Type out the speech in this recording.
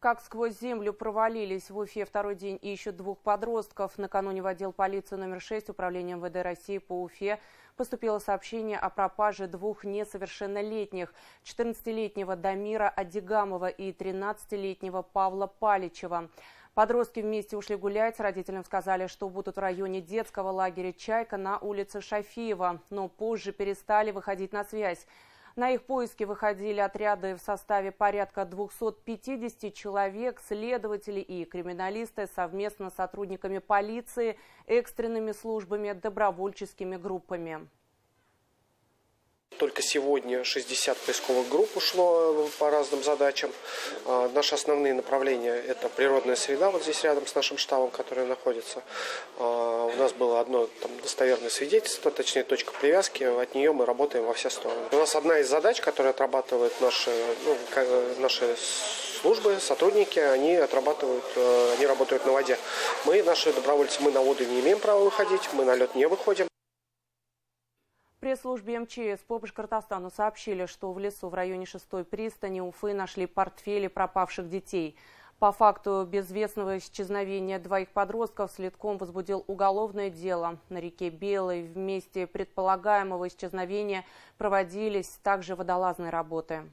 Как сквозь землю провалились в Уфе второй день и ищут двух подростков. Накануне в отдел полиции номер 6 Управления МВД России по Уфе поступило сообщение о пропаже двух несовершеннолетних – 14-летнего Дамира Адигамова и 13-летнего Павла Паличева. Подростки вместе ушли гулять. Родителям сказали, что будут в районе детского лагеря «Чайка» на улице Шафиева, но позже перестали выходить на связь. На их поиски выходили отряды в составе порядка 250 человек, следователи и криминалисты совместно с сотрудниками полиции, экстренными службами, добровольческими группами. Только сегодня 60 поисковых групп ушло по разным задачам. Наши основные направления – это природная среда, вот здесь рядом с нашим штабом, который находится. У нас было одно достоверное свидетельство, точнее точка привязки, от нее мы работаем во все стороны. У нас одна из задач, которые отрабатывают наши службы, сотрудники, они работают на воде. Наши добровольцы, мы на воду не имеем права выходить, мы на лед не выходим. В пресс-службе МЧС по Башкортостану сообщили, что в лесу в районе 6-й пристани Уфы нашли портфели пропавших детей. По факту безвестного исчезновения двоих подростков следком возбудил уголовное дело. На реке Белой в месте предполагаемого исчезновения проводились также водолазные работы.